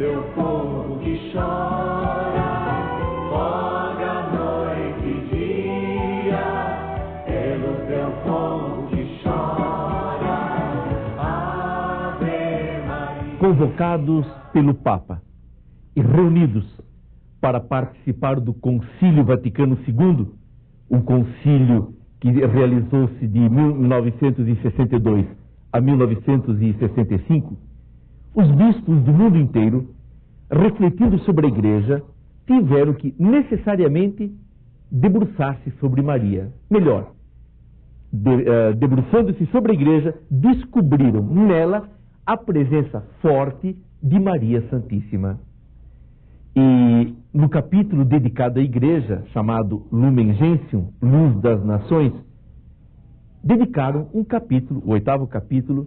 meu povo que chora, folga a noite e dia, pelo teu povo que chora, Ave Maria. Convocados pelo Papa e reunidos para participar do Concílio Vaticano II, um concílio que realizou-se de 1962 a 1965, os bispos do mundo inteiro, refletindo sobre a Igreja, tiveram que necessariamente debruçar-se sobre Maria. Melhor, debruçando-se sobre a Igreja, descobriram nela a presença forte de Maria Santíssima. E no capítulo dedicado à Igreja, chamado Lumen Gentium, Luz das Nações, dedicaram um capítulo, o 8º capítulo,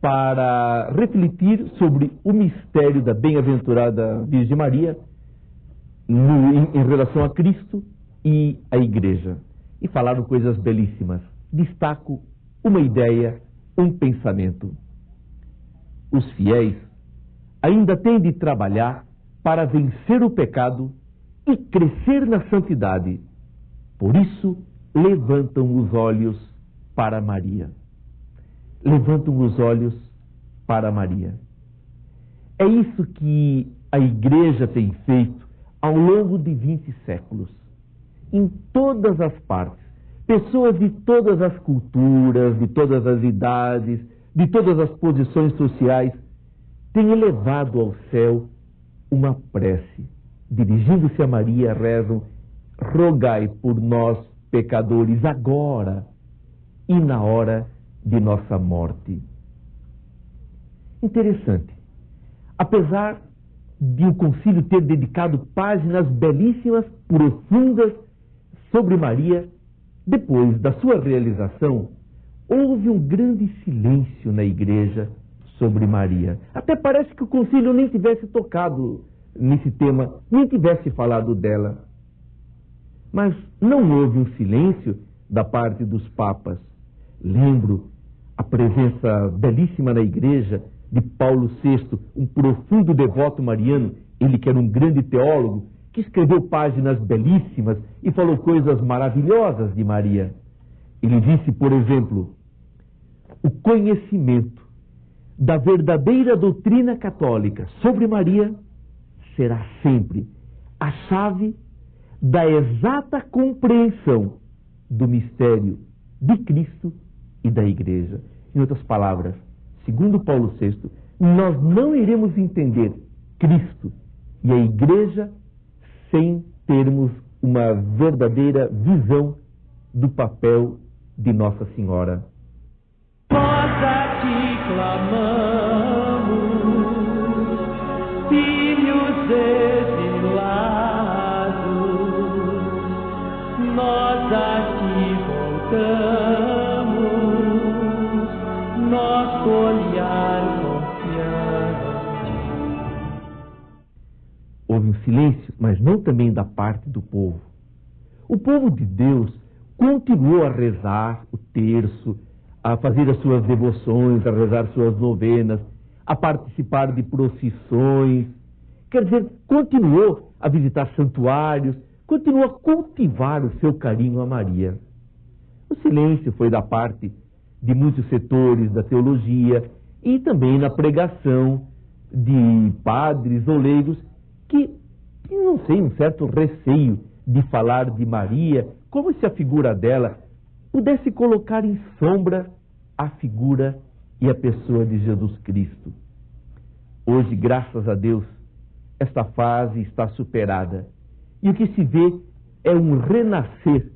para refletir sobre o mistério da bem-aventurada Virgem Maria em relação a Cristo e a Igreja. E falaram coisas belíssimas. Destaco uma ideia, um pensamento. Os fiéis ainda têm de trabalhar para vencer o pecado e crescer na santidade. Por isso, levantam os olhos para Maria. Levantam os olhos para Maria. É isso que a Igreja tem feito ao longo de 20 séculos. Em todas as partes, pessoas de todas as culturas, de todas as idades, de todas as posições sociais, têm elevado ao céu uma prece. Dirigindo-se a Maria, rezam: rogai por nós, pecadores, agora e na hora de nossa morte. Interessante. Apesar de o concílio ter dedicado páginas belíssimas, profundas, sobre Maria, depois da sua realização, houve um grande silêncio na Igreja sobre Maria. Até parece que o concílio nem tivesse tocado nesse tema, nem tivesse falado dela. Mas não houve um silêncio da parte dos papas. Lembro a presença belíssima na Igreja de Paulo VI, um profundo devoto mariano, ele que era um grande teólogo, que escreveu páginas belíssimas e falou coisas maravilhosas de Maria. Ele disse, por exemplo: o conhecimento da verdadeira doutrina católica sobre Maria será sempre a chave da exata compreensão do mistério de Cristo e da Igreja. Em outras palavras, segundo Paulo VI, nós não iremos entender Cristo e a Igreja sem termos uma verdadeira visão do papel de Nossa Senhora. Nós a ti clamamos, filhos exilados, nós a ti voltamos, nosso olhar confiante. Houve um silêncio, mas não também da parte do povo. O povo de Deus continuou a rezar o terço, a fazer as suas devoções, a rezar suas novenas, a participar de procissões. Quer dizer, continuou a visitar santuários, continuou a cultivar o seu carinho a Maria. O silêncio foi da parte de muitos setores da teologia e também na pregação de padres ou leigos que tinham, não sei, um certo receio de falar de Maria, como se a figura dela pudesse colocar em sombra a figura e a pessoa de Jesus Cristo. Hoje, graças a Deus, esta fase está superada. E o que se vê é um renascer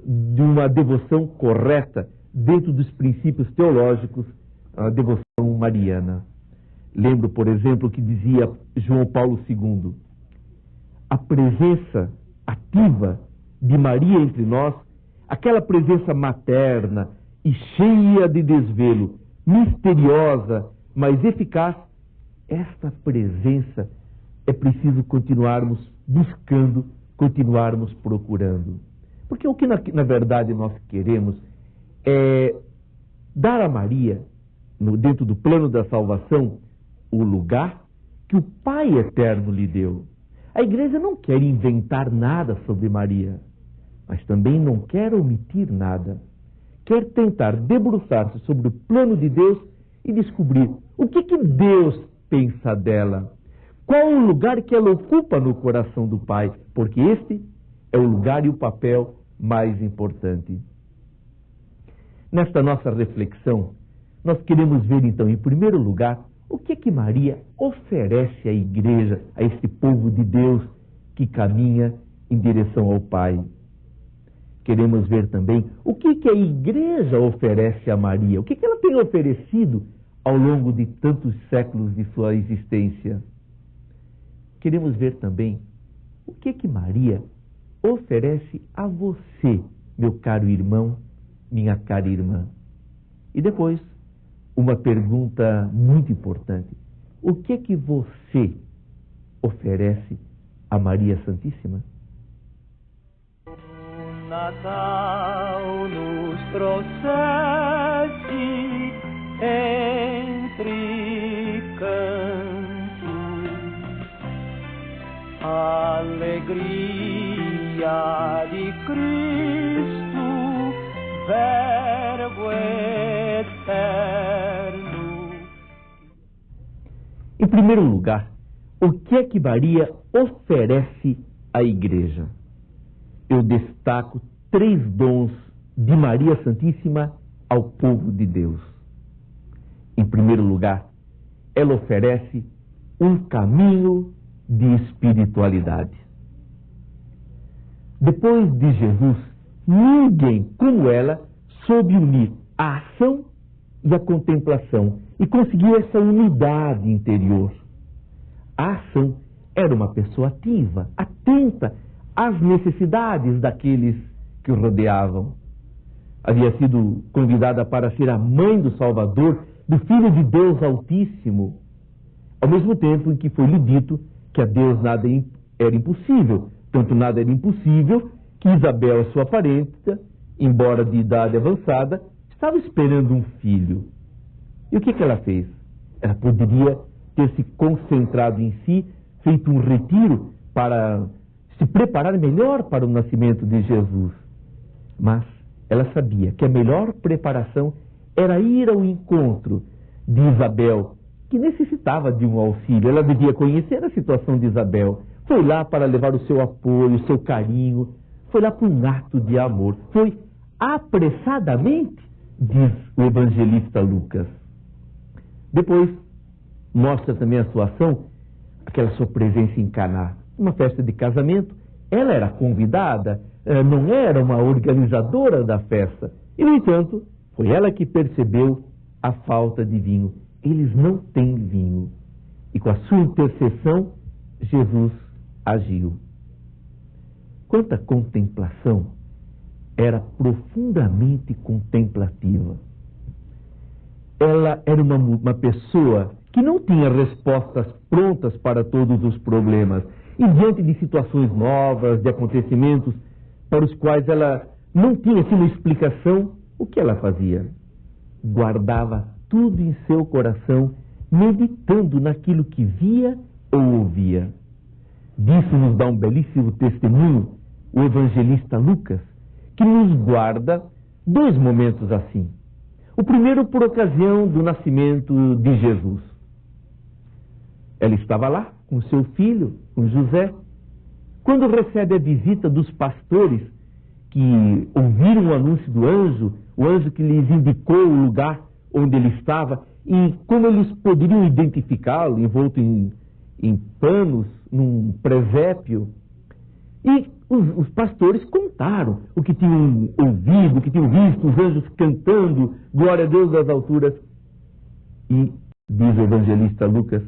de uma devoção correta dentro dos princípios teológicos, a devoção mariana. Lembro, por exemplo, que dizia João Paulo II: a presença ativa de Maria entre nós, aquela presença materna e cheia de desvelo, misteriosa, mas eficaz, esta presença é preciso continuarmos buscando, continuarmos procurando. Porque o que na verdade nós queremos é dar a Maria, dentro do plano da salvação, o lugar que o Pai Eterno lhe deu. A Igreja não quer inventar nada sobre Maria, mas também não quer omitir nada. Quer tentar debruçar-se sobre o plano de Deus e descobrir o que Deus pensa dela. Qual o lugar que ela ocupa no coração do Pai, porque este é o lugar e o papel mais importante. Nesta nossa reflexão, nós queremos ver então, em primeiro lugar, o que Maria oferece à Igreja, a este povo de Deus que caminha em direção ao Pai. Queremos ver também o que a Igreja oferece a Maria, o que ela tem oferecido ao longo de tantos séculos de sua existência. Queremos ver também o que Maria oferece a você, meu caro irmão, minha cara irmã. E depois, uma pergunta muito importante. O que você oferece a Maria Santíssima? O Natal nos trouxe entre cantos a alegria de Cristo, Verbo eterno. Em primeiro lugar, o que Maria oferece à Igreja? Eu destaco 3 dons de Maria Santíssima ao povo de Deus. Em primeiro lugar, ela oferece um caminho de espiritualidade. Depois de Jesus, ninguém como ela soube unir a ação e a contemplação e conseguiu essa unidade interior. A ação era uma pessoa ativa, atenta às necessidades daqueles que o rodeavam. Havia sido convidada para ser a mãe do Salvador, do Filho de Deus Altíssimo, ao mesmo tempo em que foi-lhe dito que a Deus nada era impossível. Tanto nada era impossível que Isabel, sua parenta, embora de idade avançada, estava esperando um filho. E o que ela fez? Ela poderia ter se concentrado em si, feito um retiro para se preparar melhor para o nascimento de Jesus. Mas ela sabia que a melhor preparação era ir ao encontro de Isabel, que necessitava de um auxílio. Ela devia conhecer a situação de Isabel. Foi lá para levar o seu apoio, o seu carinho. Foi lá para um ato de amor. Foi apressadamente, diz o evangelista Lucas. Depois, mostra também a sua ação, aquela sua presença em Caná. Uma festa de casamento, ela era convidada, não era uma organizadora da festa. E, no entanto, foi ela que percebeu a falta de vinho. Eles não têm vinho. E com a sua intercessão, Jesus agiu. Quanta contemplação! Era profundamente contemplativa. Ela era uma pessoa que não tinha respostas prontas para todos os problemas. E diante de situações novas, de acontecimentos para os quais ela não tinha assim, uma explicação, o que ela fazia? Guardava tudo em seu coração, meditando naquilo que via ou ouvia. Disso nos dá um belíssimo testemunho o evangelista Lucas, que nos guarda 2 momentos assim. O primeiro por ocasião do nascimento de Jesus. Ela estava lá com seu filho, com José, quando recebe a visita dos pastores que ouviram o anúncio do anjo, o anjo que lhes indicou o lugar onde ele estava e como eles poderiam identificá-lo, envolto em panos, num presépio. E os pastores contaram o que tinham ouvido, o que tinham visto, os anjos cantando, glória a Deus das alturas. E, diz o evangelista Lucas,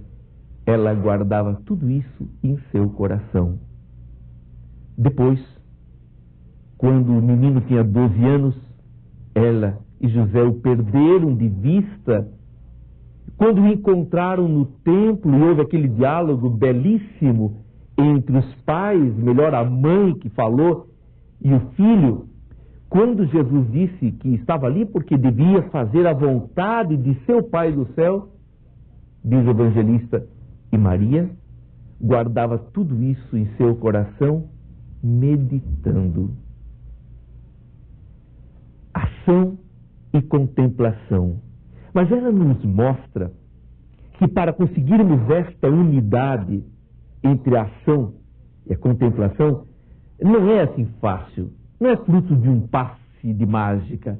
ela guardava tudo isso em seu coração. Depois, quando o menino tinha 12 anos, ela e José o perderam de vista. Quando o encontraram no templo e houve aquele diálogo belíssimo entre os pais, melhor a mãe que falou e o filho, quando Jesus disse que estava ali porque devia fazer a vontade de seu Pai do céu, diz o evangelista, E Maria guardava tudo isso em seu coração, meditando. Ação e contemplação. Mas ela nos mostra que para conseguirmos esta unidade entre a ação e a contemplação, não é assim fácil. Não é fruto de um passe de mágica.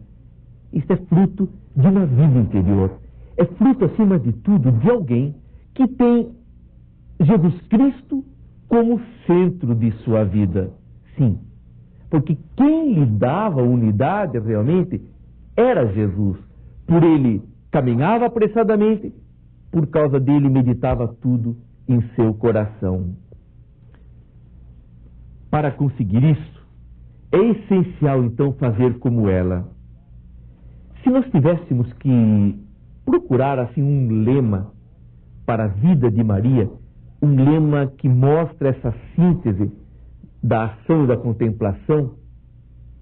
Isso é fruto de uma vida interior. É fruto, acima de tudo, de alguém que tem Jesus Cristo como centro de sua vida. Sim, porque quem lhe dava unidade realmente era Jesus. Por ele caminhava apressadamente, por causa dele meditava tudo em seu coração. Para conseguir isso, é essencial então fazer como ela. Se nós tivéssemos que procurar assim um lema para a vida de Maria, um lema que mostra essa síntese da ação e da contemplação,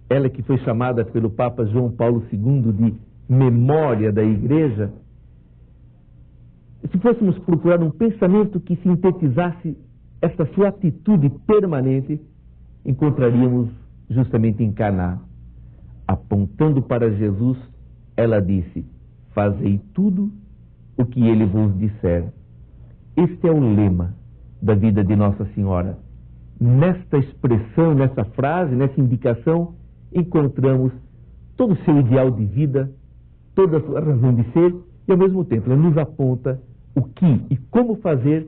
ela que foi chamada pelo Papa João Paulo II de memória da Igreja, se fôssemos procurar um pensamento que sintetizasse essa sua atitude permanente, encontraríamos justamente em Caná. Apontando para Jesus, ela disse: fazei tudo o que ele vos disser. Este é o lema da vida de Nossa Senhora. Nesta expressão, nessa frase, nessa indicação, encontramos todo o seu ideal de vida, toda a sua razão de ser, e ao mesmo tempo ela nos aponta o que e como fazer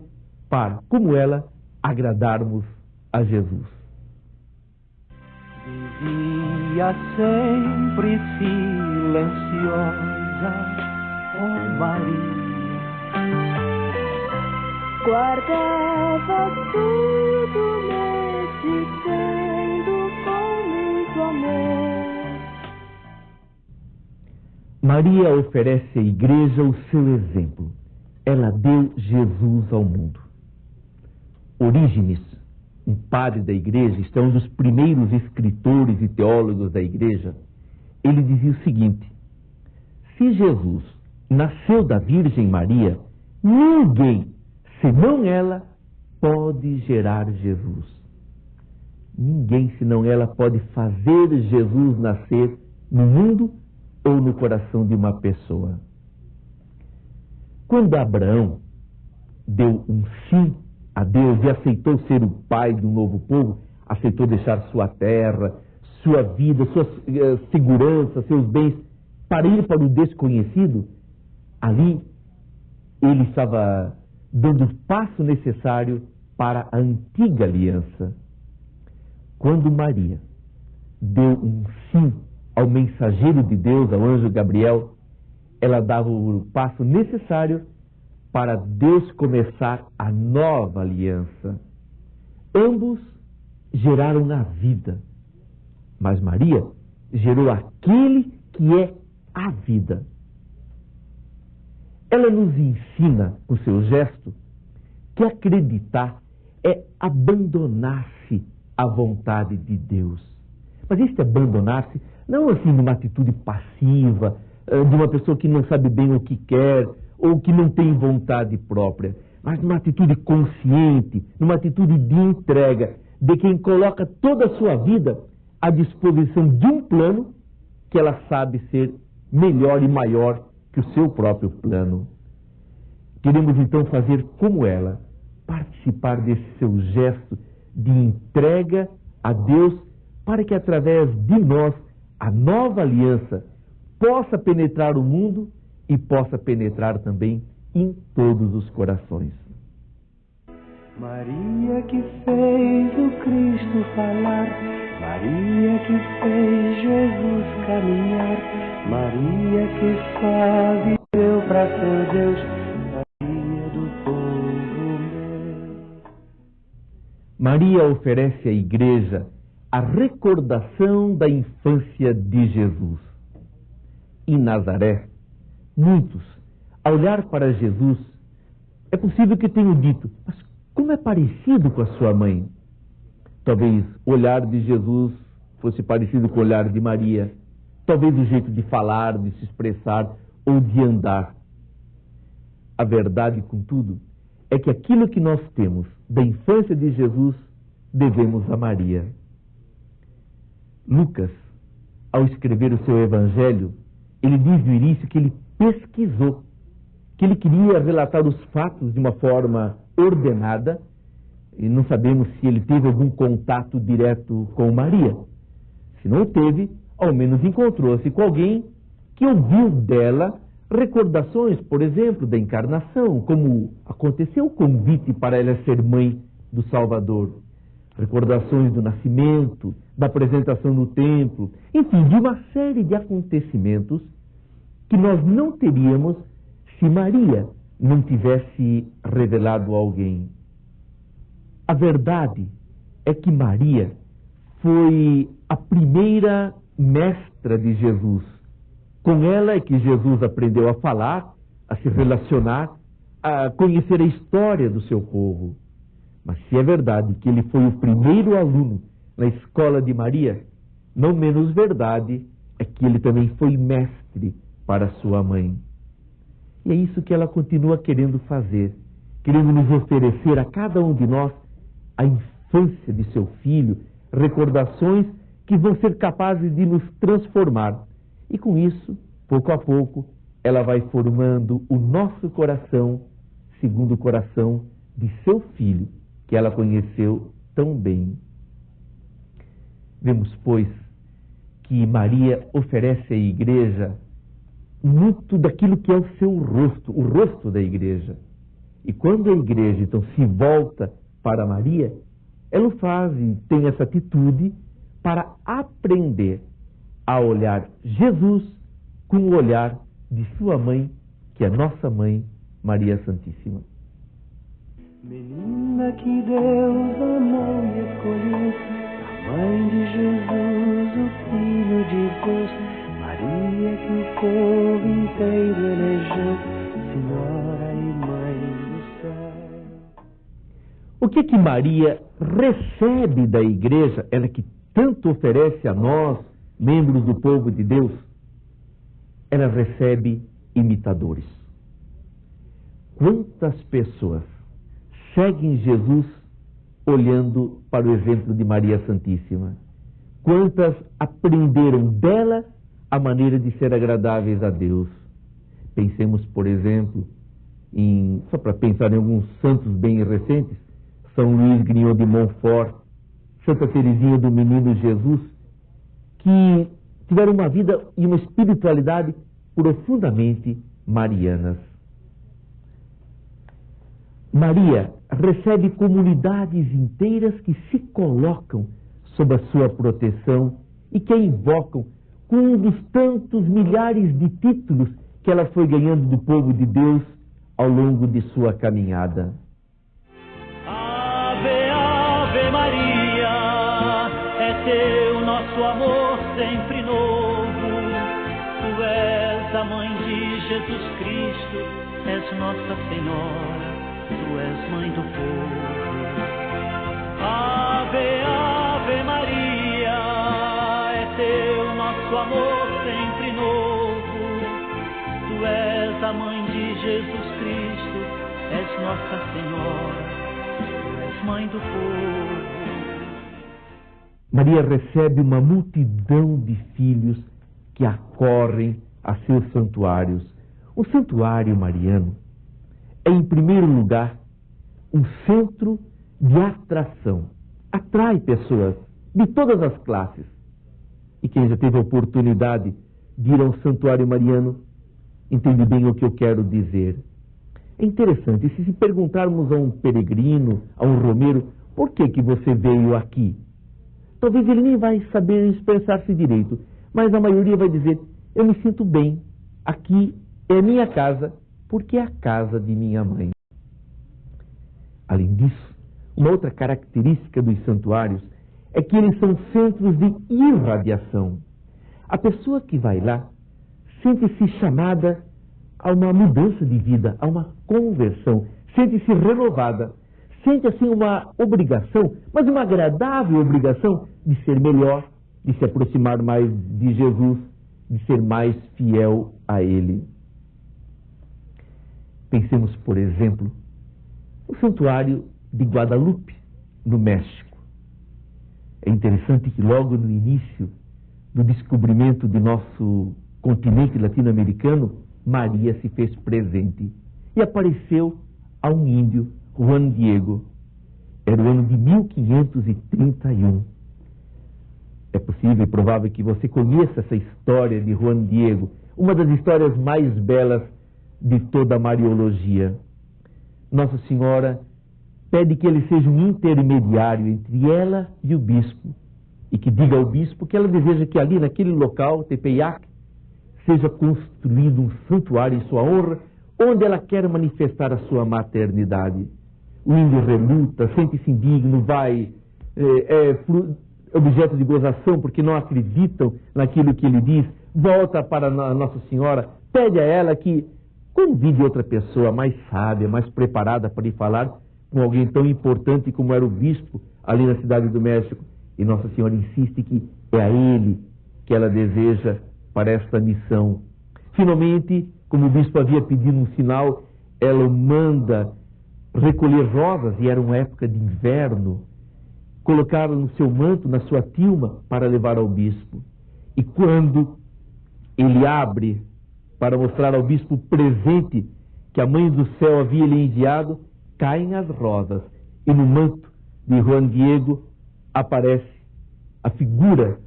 para, como ela, agradarmos a Jesus. Vivia sempre silenciosa, oh Maria. Guardava tudo, meditando com muito amor. Maria oferece à Igreja o seu exemplo. Ela deu Jesus ao mundo. Orígenes, um padre da Igreja, este é um dos primeiros escritores e teólogos da Igreja, ele dizia o seguinte: se Jesus nasceu da Virgem Maria, ninguém, senão ela, pode gerar Jesus. Ninguém, senão ela, pode fazer Jesus nascer no mundo ou no coração de uma pessoa. Quando Abraão deu um sim a Deus e aceitou ser o pai de um novo povo, aceitou deixar sua terra, sua vida, sua segurança, seus bens, para ir para o desconhecido, ali ele estava dando o passo necessário para a antiga aliança. Quando Maria deu um sim ao mensageiro de Deus, ao anjo Gabriel, ela dava o passo necessário para Deus começar a nova aliança. Ambos geraram a vida, mas Maria gerou aquele que é a vida. Ela nos ensina, com seu gesto, que acreditar é abandonar-se à vontade de Deus. Mas este abandonar-se não assim numa atitude passiva, de uma pessoa que não sabe bem o que quer, ou que não tem vontade própria, mas numa atitude consciente, numa atitude de entrega, de quem coloca toda a sua vida à disposição de um plano que ela sabe ser melhor e maior que o seu próprio plano. Queremos então fazer como ela, participar desse seu gesto de entrega a Deus, para que através de nós a nova aliança possa penetrar o mundo e possa penetrar também em todos os corações. Maria que fez o Cristo falar, Maria que fez Jesus caminhar, Maria que só viveu para ser Deus, Maria do povo meu. Maria oferece à Igreja a recordação da infância de Jesus. Em Nazaré, muitos, ao olhar para Jesus, é possível que tenham dito: mas como é parecido com a sua mãe? Talvez o olhar de Jesus fosse parecido com o olhar de Maria. Talvez o jeito de falar, de se expressar ou de andar. A verdade, contudo, é que aquilo que nós temos da infância de Jesus devemos a Maria. Lucas, ao escrever o seu evangelho, ele diz no início que ele pesquisou, que ele queria relatar os fatos de uma forma ordenada, e não sabemos se ele teve algum contato direto com Maria. Se não teve, ao menos encontrou-se com alguém que ouviu dela recordações, por exemplo, da encarnação, como aconteceu o convite para ela ser mãe do Salvador, recordações do nascimento, da apresentação no templo, enfim, de uma série de acontecimentos que nós não teríamos se Maria não tivesse revelado a alguém. A verdade é que Maria foi a primeira mestra de Jesus. Com ela é que Jesus aprendeu a falar, a se relacionar, a conhecer a história do seu povo. Mas se é verdade que ele foi o primeiro aluno na escola de Maria, não menos verdade é que ele também foi mestre para sua mãe. E é isso que ela continua querendo fazer, querendo nos oferecer a cada um de nós a infância de seu filho, recordações que vão ser capazes de nos transformar. E com isso, pouco a pouco, ela vai formando o nosso coração segundo o coração de seu filho, que ela conheceu tão bem. Vemos, pois, que Maria oferece à igreja muito daquilo que é o seu rosto, o rosto da igreja. E quando a igreja, então, se volta para Maria, ela faz e tem essa atitude para aprender a olhar Jesus com o olhar de sua mãe, que é nossa mãe, Maria Santíssima. Menina que Deus amou e escolheu, a mãe de Jesus, o Filho de Deus, Maria que o povo inteiro elegeu, Senhora e Mãe do céu. O que Maria recebe da igreja, ela que tanto oferece a nós, membros do povo de Deus? Ela recebe imitadores. Quantas pessoas seguem Jesus olhando para o exemplo de Maria Santíssima? Quantas aprenderam dela a maneira de ser agradáveis a Deus? Pensemos, por exemplo, só para pensar em alguns santos bem recentes, São Luís Grignon de Montfort, Santa Teresinha do Menino Jesus, que tiveram uma vida e uma espiritualidade profundamente marianas. Maria recebe comunidades inteiras que se colocam sob a sua proteção e que a invocam com um dos tantos milhares de títulos que ela foi ganhando do povo de Deus ao longo de sua caminhada. Ave, Ave Maria, é teu nosso amor sempre novo. Tu és a mãe de Jesus Cristo, és Nossa Senhora, tu és mãe do povo. Ave, Ave Maria, é teu nosso amor sempre novo. Tu és a mãe de Jesus Cristo, és Nossa Senhora, tu és mãe do povo. Maria recebe uma multidão de filhos que acorrem a seus santuários. O santuário mariano é, em primeiro lugar, um centro de atração. Atrai pessoas de todas as classes. E quem já teve a oportunidade de ir ao santuário mariano entende bem o que eu quero dizer. É interessante, se perguntarmos a um peregrino, a um romeiro, por que você veio aqui? Talvez ele nem vai saber expressar-se direito, mas a maioria vai dizer, eu me sinto bem, aqui é minha casa, porque é a casa de minha mãe. Além disso, uma outra característica dos santuários é que eles são centros de irradiação. A pessoa que vai lá sente-se chamada a uma mudança de vida, a uma conversão, sente-se renovada, sente assim uma obrigação, mas uma agradável obrigação de ser melhor, de se aproximar mais de Jesus, de ser mais fiel a Ele. Pensemos, por exemplo, santuário de Guadalupe, no México. É interessante que logo no início do descobrimento de nosso continente latino-americano, Maria se fez presente e apareceu a um índio, Juan Diego. Era o ano de 1531. É possível e provável que você conheça essa história de Juan Diego, uma das histórias mais belas de toda a Mariologia. Nossa Senhora pede que ele seja um intermediário entre ela e o bispo, e que diga ao bispo que ela deseja que ali, naquele local, Tepeyac, seja construído um santuário em sua honra, onde ela quer manifestar a sua maternidade. O índio reluta, sente-se indigno, vai, objeto de gozação, porque não acreditam naquilo que ele diz, volta para Nossa Senhora, pede a ela que convide outra pessoa mais sábia, mais preparada para ir falar com alguém tão importante como era o bispo ali na cidade do México. E Nossa Senhora insiste que é a ele que ela deseja para esta missão. Finalmente, como o bispo havia pedido um sinal, ela o manda recolher rosas, e era uma época de inverno, colocá-la no seu manto, na sua tilma, para levar ao bispo. E quando ele abre para mostrar ao bispo o presente que a Mãe do Céu havia lhe enviado, caem as rosas, e no manto de Juan Diego aparece a figura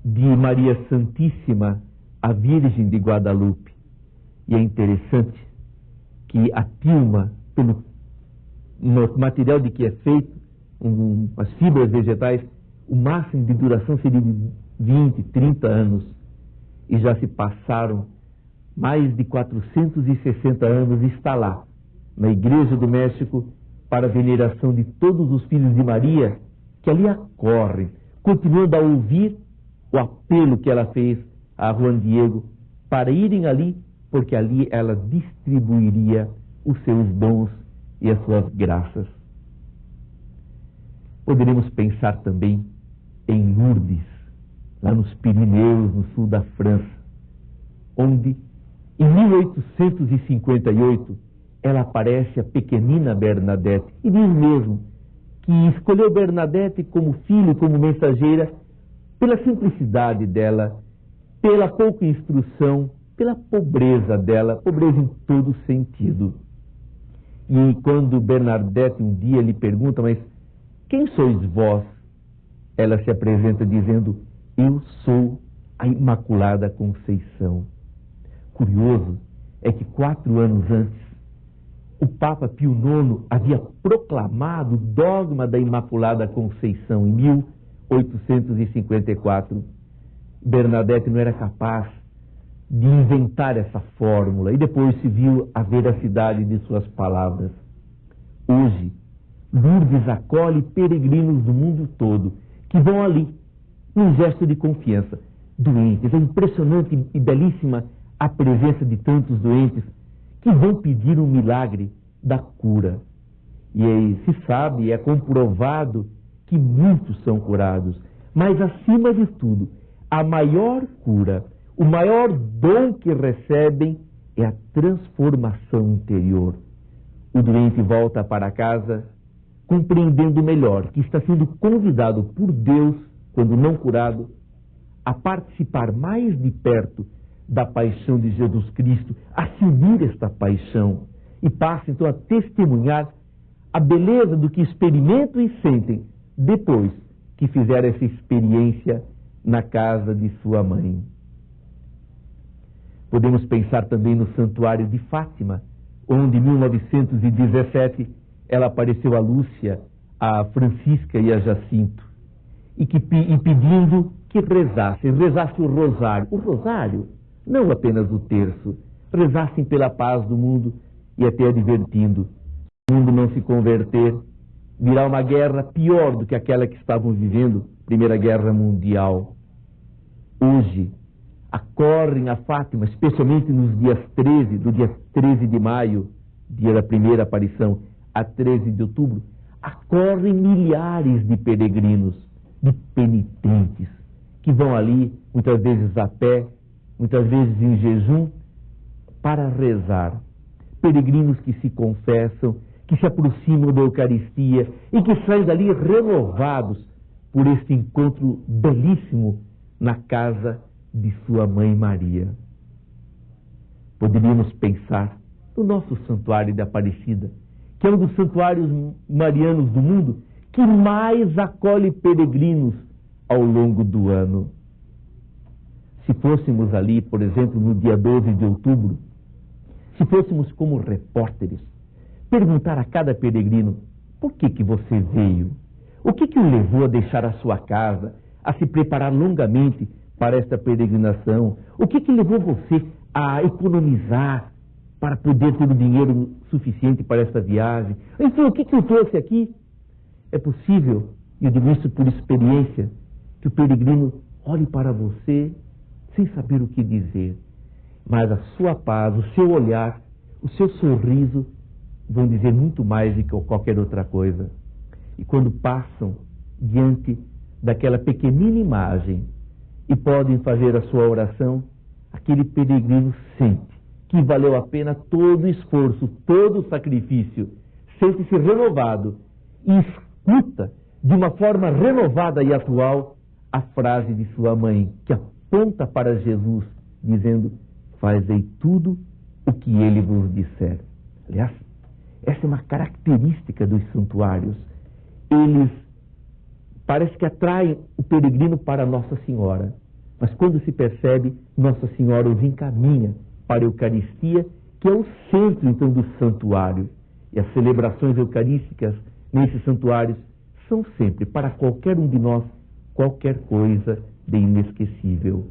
de Maria Santíssima, a Virgem de Guadalupe. E é interessante que a tilma, pelo material de que é feito, as fibras vegetais, o máximo de duração seria de 20, 30 anos. E já se passaram mais de 460 anos, está lá, na Igreja do México, para a veneração de todos os filhos de Maria, que ali acorrem, continuando a ouvir o apelo que ela fez a Juan Diego, para irem ali, porque ali ela distribuiria os seus dons e as suas graças. Poderemos pensar também em Lourdes, lá nos Pirineus, no sul da França, onde em 1858 ela aparece a pequenina Bernadette, e diz mesmo que escolheu Bernadette como filho, como mensageira, pela simplicidade dela, pela pouca instrução, pela pobreza dela, pobreza em todo sentido. E quando Bernadette um dia lhe pergunta, mas quem sois vós? Ela se apresenta dizendo, eu sou a Imaculada Conceição. Curioso é que 4 anos antes, o Papa Pio IX havia proclamado o dogma da Imaculada Conceição em 1854. Bernadette não era capaz de inventar essa fórmula e depois se viu a veracidade de suas palavras. Hoje, Lourdes acolhe peregrinos do mundo todo que vão ali, num gesto de confiança, doentes. É impressionante e belíssima a presença de tantos doentes que vão pedir um milagre da cura. E aí se sabe, é comprovado que muitos são curados. Mas, acima de tudo, a maior cura, o maior dom que recebem é a transformação interior. O doente volta para casa compreendendo melhor que está sendo convidado por Deus, quando não curado, a participar mais de perto da paixão de Jesus Cristo, a se unir esta paixão, e passa então a testemunhar a beleza do que experimentam e sentem depois que fizeram essa experiência na casa de sua mãe. Podemos pensar também no Santuário de Fátima, onde em 1917 ela apareceu a Lúcia, a Francisca e a Jacinto, e pedindo que rezasse o rosário, não apenas o terço, rezassem pela paz do mundo e até advertindo, se o mundo não se converter, virá uma guerra pior do que aquela que estavam vivendo, Primeira Guerra Mundial. Hoje, acorrem a Fátima, especialmente nos dias 13, do dia 13 de maio, dia da primeira aparição, a 13 de outubro, acorrem milhares de peregrinos, de penitentes, que vão ali, muitas vezes a pé, muitas vezes em jejum, para rezar. Peregrinos que se confessam, que se aproximam da Eucaristia e que saem dali renovados por este encontro belíssimo na casa de sua mãe Maria. Poderíamos pensar no nosso santuário de Aparecida, que é um dos santuários marianos do mundo que mais acolhe peregrinos ao longo do ano. Se fôssemos ali, por exemplo, no dia 12 de outubro, se fôssemos como repórteres, perguntar a cada peregrino: por que você veio? O que o levou a deixar a sua casa, a se preparar longamente para esta peregrinação? O que levou você a economizar para poder ter o dinheiro suficiente para esta viagem? Enfim, o que o trouxe aqui? É possível, e eu digo isso por experiência, que o peregrino olhe para você sem saber o que dizer, mas a sua paz, o seu olhar, o seu sorriso vão dizer muito mais do que qualquer outra coisa. E quando passam diante daquela pequenina imagem e podem fazer a sua oração, aquele peregrino sente que valeu a pena todo o esforço, todo o sacrifício, sente-se renovado e escuta de uma forma renovada e atual a frase de sua mãe, que aponta para Jesus, dizendo: fazei tudo o que ele vos disser. Aliás, essa é uma característica dos santuários. Eles parece que atraem o peregrino para Nossa Senhora, mas quando se percebe, Nossa Senhora os encaminha para a Eucaristia, que é o centro, então, do santuário. E as celebrações eucarísticas nesses santuários são sempre, para qualquer um de nós, qualquer coisa de inesquecível.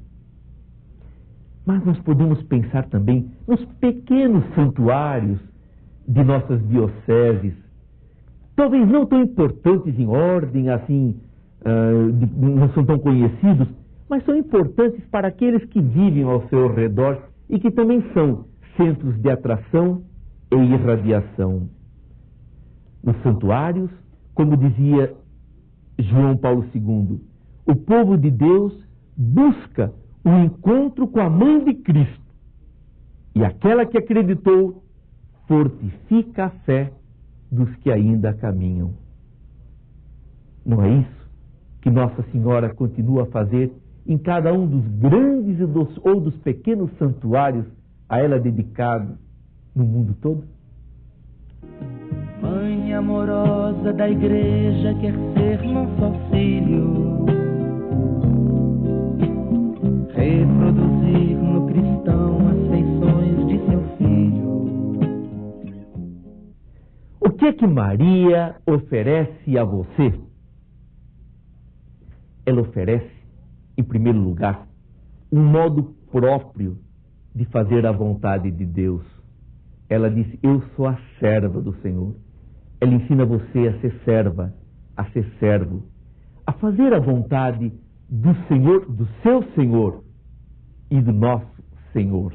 Mas nós podemos pensar também nos pequenos santuários de nossas dioceses, talvez não tão importantes em ordem, assim, não são tão conhecidos, mas são importantes para aqueles que vivem ao seu redor e que também são centros de atração e irradiação. Nos santuários, como dizia João Paulo II, o povo de Deus busca o encontro com a mãe de Cristo, e aquela que acreditou fortifica a fé dos que ainda caminham. Não é isso que Nossa Senhora continua a fazer em cada um dos grandes ou dos pequenos santuários a ela dedicados no mundo todo? Mãe amorosa da Igreja, quer ser nosso auxílio, reproduzir no cristão as feições de seu filho. O que Maria oferece a você? Ela oferece, em primeiro lugar, um modo próprio de fazer a vontade de Deus. Ela diz: eu sou a serva do Senhor. Ela ensina você a ser serva, a ser servo, a fazer a vontade do Senhor, do seu Senhor e do nosso Senhor.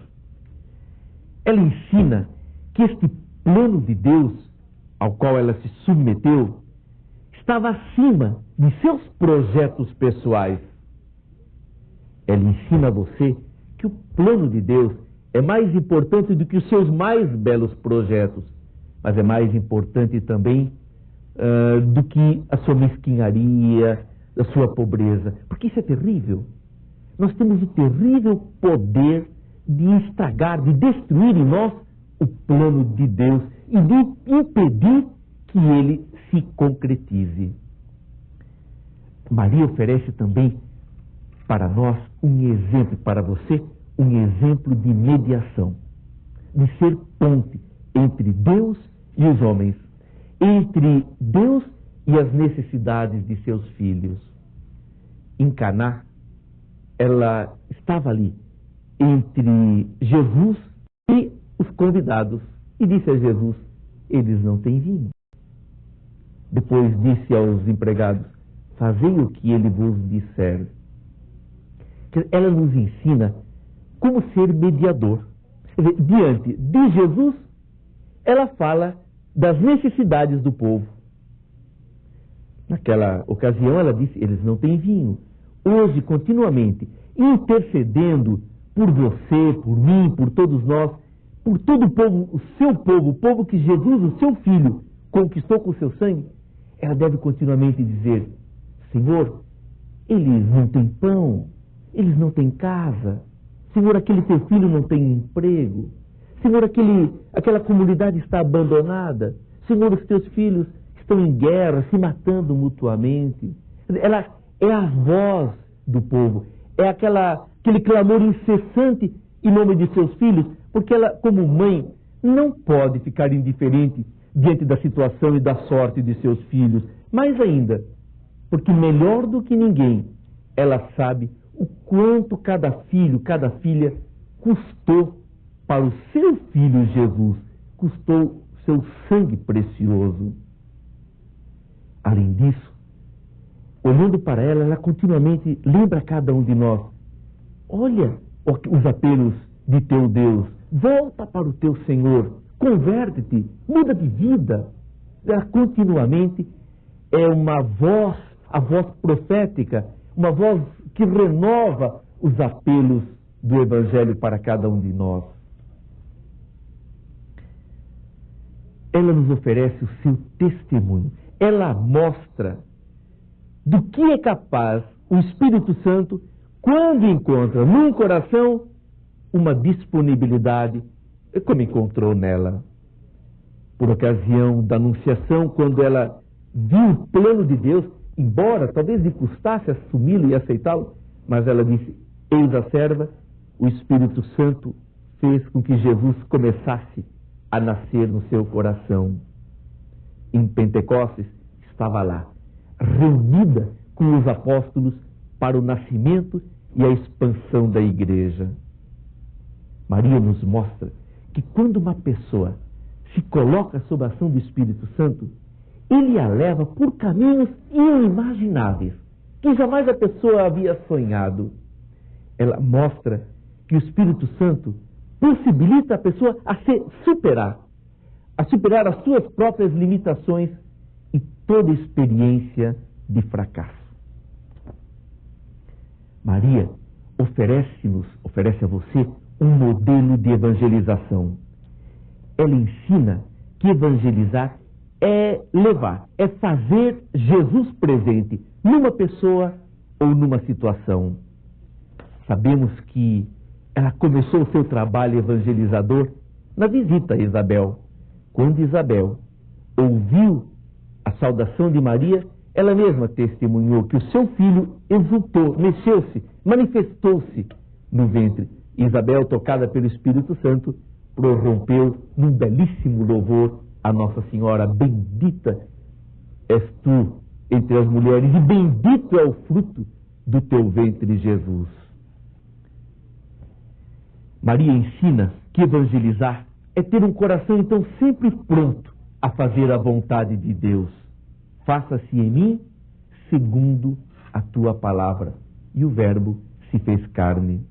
Ela ensina que este plano de Deus, ao qual ela se submeteu, estava acima de seus projetos pessoais. Ela ensina a você que o plano de Deus é mais importante do que os seus mais belos projetos, mas é mais importante também do que a sua mesquinharia, a sua pobreza. Porque isso é terrível. Nós temos o terrível poder de estragar, de destruir em nós o plano de Deus e de impedir que ele se concretize. Maria oferece também para nós um exemplo, para você, um exemplo de mediação, de ser ponte entre Deus e os homens, entre Deus e as necessidades de seus filhos. Em Caná, ela estava ali entre Jesus e os convidados e disse a Jesus: eles não têm vinho. Depois disse aos empregados: fazei o que ele vos disser. Ela nos ensina como ser mediador. Quer dizer, diante de Jesus, ela fala das necessidades do povo. Naquela ocasião, ela disse: eles não têm vinho. Hoje, continuamente, intercedendo por você, por mim, por todos nós, por todo o povo, o seu povo, o povo que Jesus, o seu Filho, conquistou com o seu sangue, ela deve continuamente dizer: Senhor, eles não têm pão, eles não têm casa. Senhor, aquele teu filho não tem emprego. Senhor, aquela comunidade está abandonada. Senhor, os teus filhos estão em guerra, se matando mutuamente. Ela é a voz do povo, é aquele clamor incessante em nome de seus filhos, porque ela, como mãe, não pode ficar indiferente diante da situação e da sorte de seus filhos. Mais ainda, porque melhor do que ninguém, ela sabe o quanto cada filho, cada filha custou para o seu filho Jesus, custou seu sangue precioso. Além disso, olhando para ela, ela continuamente lembra a cada um de nós: olha os apelos de teu Deus, volta para o teu Senhor, converte-te, muda de vida. Ela continuamente é uma voz, a voz profética, uma voz que renova os apelos do Evangelho para cada um de nós. Ela nos oferece o seu testemunho. Ela mostra do que é capaz o Espírito Santo quando encontra num coração uma disponibilidade, como encontrou nela. Por ocasião da Anunciação, quando ela viu o plano de Deus, embora talvez lhe custasse assumi-lo e aceitá-lo, mas ela disse: eis a serva. O Espírito Santo fez com que Jesus começasse a nascer no seu coração. Em Pentecostes, estava lá, reunida com os apóstolos para o nascimento e a expansão da igreja. Maria nos mostra que quando uma pessoa se coloca sob a ação do Espírito Santo, ele a leva por caminhos inimagináveis, que jamais a pessoa havia sonhado. Ela mostra que o Espírito Santo possibilita a pessoa a se superar, a superar as suas próprias limitações e toda experiência de fracasso. Maria oferece a você um modelo de evangelização. Ela ensina que evangelizar é levar, é fazer Jesus presente numa pessoa ou numa situação. Sabemos que ela começou o seu trabalho evangelizador na visita a Isabel. Quando Isabel ouviu a saudação de Maria, ela mesma testemunhou que o seu filho exultou, mexeu-se, manifestou-se no ventre. Isabel, tocada pelo Espírito Santo, prorrompeu num belíssimo louvor a Nossa Senhora: bendita és tu entre as mulheres e bendito é o fruto do teu ventre, Jesus. Maria ensina que evangelizar é ter um coração, então, sempre pronto a fazer a vontade de Deus. Faça-se em mim segundo a tua palavra. E o Verbo se fez carne.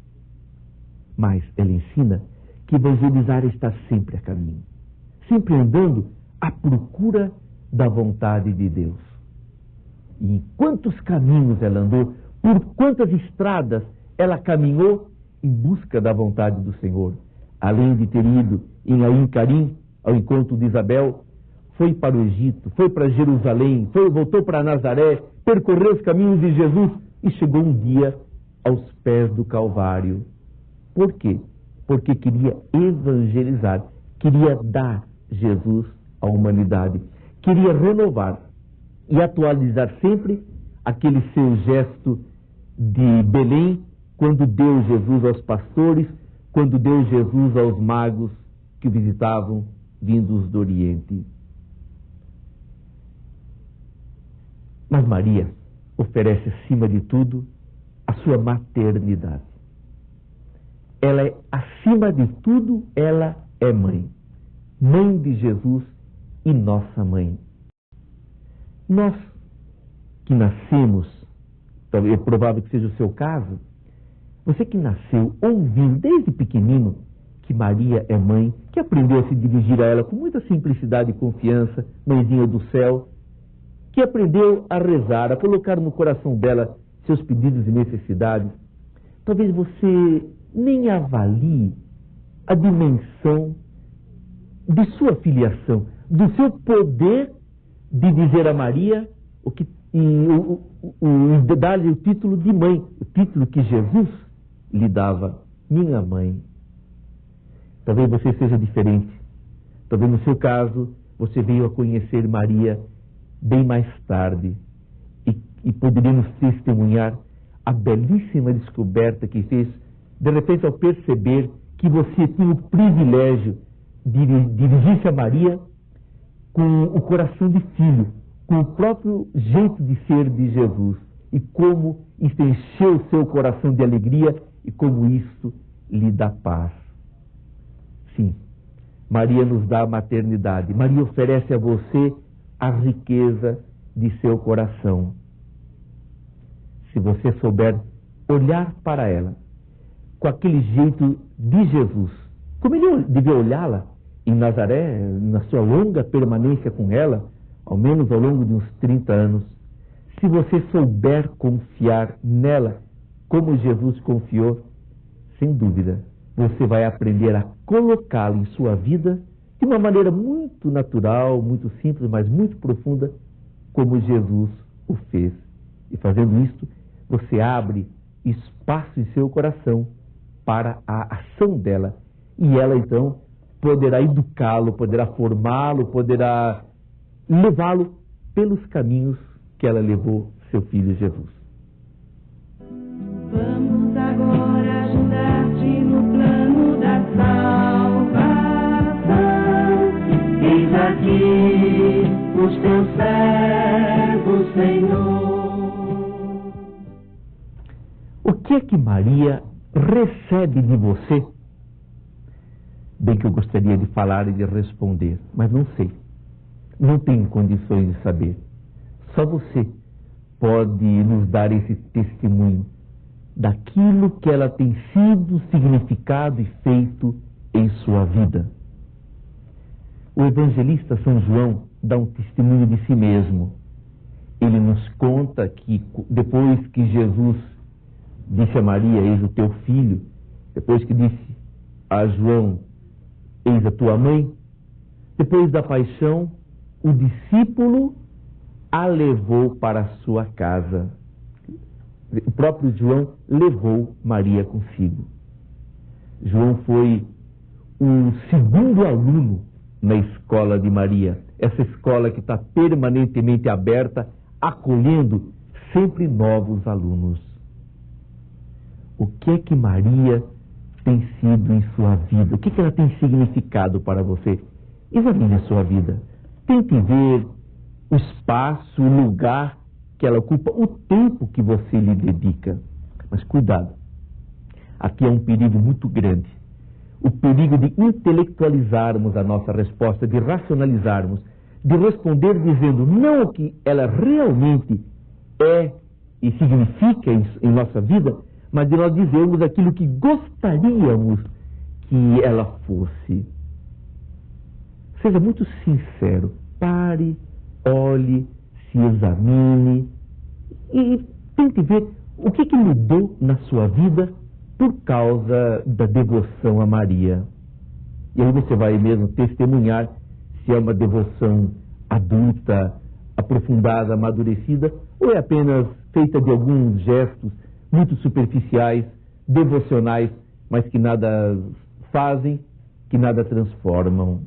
Mas ela ensina que evangelizar é estar sempre a caminho, sempre andando à procura da vontade de Deus. E em quantos caminhos ela andou, por quantas estradas ela caminhou em busca da vontade do Senhor. Além de ter ido em Ain Carim, ao encontro de Isabel, foi para o Egito, foi para Jerusalém, voltou para Nazaré, percorreu os caminhos de Jesus e chegou um dia aos pés do Calvário. Por quê? Porque queria evangelizar, queria dar Jesus à humanidade, queria renovar e atualizar sempre aquele seu gesto de Belém, quando deu Jesus aos pastores, quando deu Jesus aos magos que visitavam vindos do Oriente. Mas Maria oferece, acima de tudo, a sua maternidade. Ela é, acima de tudo, ela é mãe. Mãe de Jesus e nossa mãe. Nós que nascemos, é provável que seja o seu caso, você que nasceu ouvindo desde pequenino que Maria é mãe, que aprendeu a se dirigir a ela com muita simplicidade e confiança, mãezinha do céu, que aprendeu a rezar, a colocar no coração dela seus pedidos e necessidades, talvez você nem avalie a dimensão de sua filiação, do seu poder de dizer a Maria e dar-lhe o título de mãe, o título que Jesus lhe dava, minha mãe. Talvez você seja diferente. Talvez no seu caso você veio a conhecer Maria bem mais tarde e poderíamos testemunhar a belíssima descoberta que fez, de repente, ao perceber que você tinha o privilégio de dirigir-se a Maria com o coração de filho, com o próprio jeito de ser de Jesus, e como isso encheu o seu coração de alegria e como isso lhe dá paz. Sim, Maria nos dá a maternidade. Maria oferece a você a riqueza de seu coração. Se você souber olhar para ela com aquele jeito de Jesus, como ele devia olhá-la em Nazaré, na sua longa permanência com ela, ao menos ao longo de uns 30 anos, se você souber confiar nela como Jesus confiou, sem dúvida, você vai aprender a colocá-la em sua vida de uma maneira muito natural, muito simples, mas muito profunda, como Jesus o fez. E fazendo isto, você abre espaço em seu coração para a ação dela. E ela, então, poderá educá-lo, poderá formá-lo, poderá levá-lo pelos caminhos que ela levou seu filho Jesus. Vamos agora ajudar-te no plano da salvação. Eis aqui os teus servos, Senhor. O que é que Maria recebe de você? Bem que eu gostaria de falar e de responder, mas não sei. Não tenho condições de saber. Só você pode nos dar esse testemunho daquilo que ela tem sido, significado e feito em sua vida. O evangelista São João dá um testemunho de si mesmo. Ele nos conta que depois que Jesus disse a Maria, eis o teu filho, depois que disse a João, eis a tua mãe, depois da paixão, o discípulo a levou para a sua casa. O próprio João levou Maria consigo. João foi o segundo aluno na escola de Maria, essa escola que está permanentemente aberta, acolhendo sempre novos alunos. O que é que Maria tem sido em sua vida? O que é que ela tem significado para você? Examine a sua vida. Tente ver o espaço, o lugar que ela ocupa, o tempo que você lhe dedica. Mas cuidado, aqui é um perigo muito grande. O perigo de intelectualizarmos a nossa resposta, de racionalizarmos, de responder dizendo não o que ela realmente é e significa em nossa vida, mas de nós dizermos aquilo que gostaríamos que ela fosse. Seja muito sincero, pare, olhe, se examine e tente ver o que mudou na sua vida por causa da devoção a Maria. E aí você vai mesmo testemunhar se é uma devoção adulta, aprofundada, amadurecida, ou é apenas feita de alguns gestos muito superficiais, devocionais, mas que nada fazem, que nada transformam.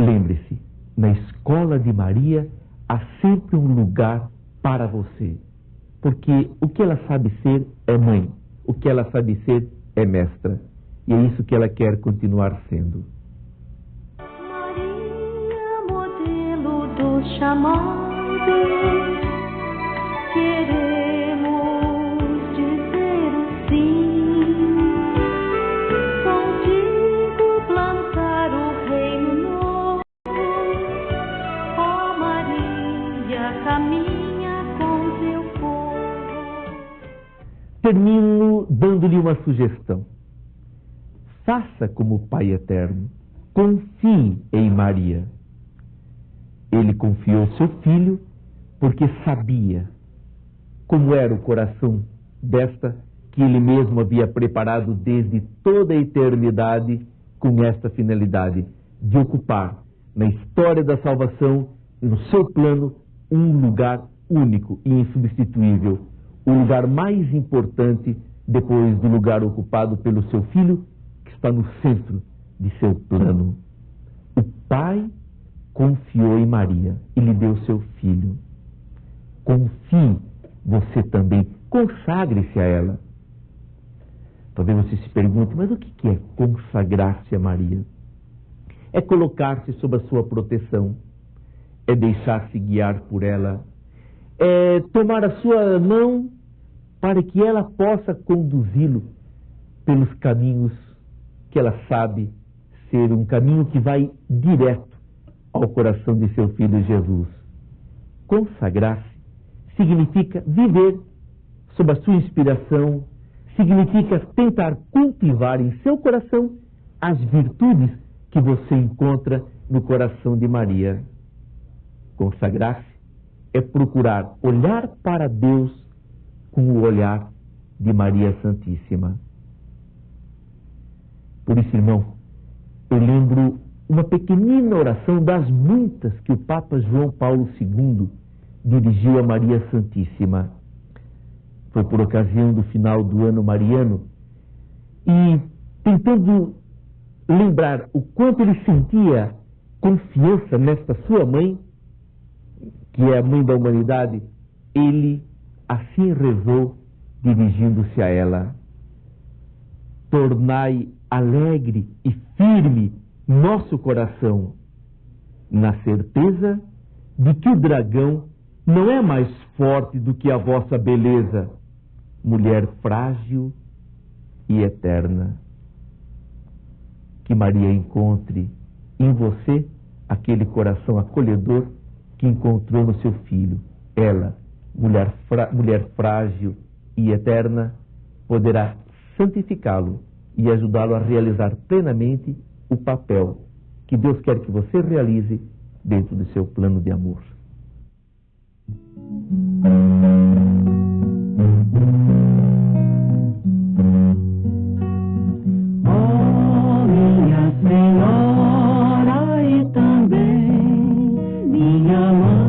Lembre-se, na escola de Maria há sempre um lugar para você. Porque o que ela sabe ser é mãe, o que ela sabe ser é mestra. E é isso que ela quer continuar sendo. Maria, modelo dos chamados, queremos dizer sim. Contigo plantar o reino novo. Ó Maria, caminha com teu povo. Termino dando-lhe uma sugestão. Faça como o Pai Eterno. Confie em Maria. Ele confiou seu filho porque sabia como era o coração desta que ele mesmo havia preparado desde toda a eternidade com esta finalidade de ocupar na história da salvação, no seu plano, um lugar único e insubstituível, o lugar mais importante depois do lugar ocupado pelo seu filho, que está no centro de seu plano. O Pai confiou em Maria e lhe deu seu filho. Confie você também, consagre-se a ela. Talvez você se pergunte, mas o que é consagrar-se a Maria? É colocar-se sob a sua proteção, é deixar-se guiar por ela, é tomar a sua mão para que ela possa conduzi-lo pelos caminhos que ela sabe ser um caminho que vai direto ao coração de seu filho Jesus. Consagrar-se significa viver sob a sua inspiração, significa tentar cultivar em seu coração as virtudes que você encontra no coração de Maria. Consagrar-se é procurar olhar para Deus com o olhar de Maria Santíssima. Por isso, irmão, eu lembro uma pequenina oração das muitas que o Papa João Paulo II dirigiu a Maria Santíssima. Foi por ocasião do final do ano mariano e, tentando lembrar o quanto ele sentia confiança nesta sua mãe, que é a mãe da humanidade, ele assim rezou, dirigindo-se a ela: tornai alegre e firme nosso coração, na certeza de que o dragão não é mais forte do que a vossa beleza, mulher frágil e eterna. Que Maria encontre em você aquele coração acolhedor que encontrou no seu filho. Ela, mulher frágil e eterna, poderá santificá-lo e ajudá-lo a realizar plenamente o papel que Deus quer que você realize dentro do seu plano de amor. Oh, minha Senhora e também minha mãe,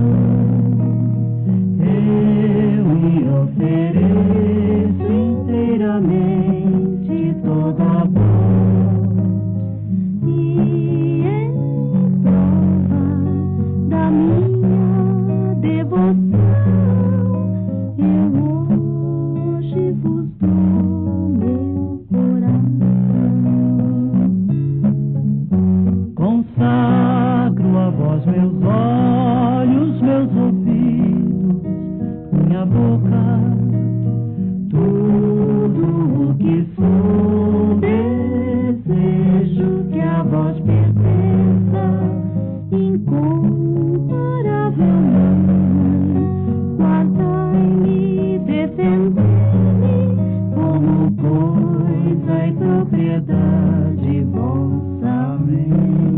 eu lhe ofereço inteiramente toda a voz e em prova da minha devoção, eu hoje vos dou meu coração. Consagro a vós meus olhos, meus ouvidos, minha boca, tudo o que sou. Desejo que a vós pertença incomparavelmente. Guardai-me, defendei-me como coisa e propriedade vossa. Amém.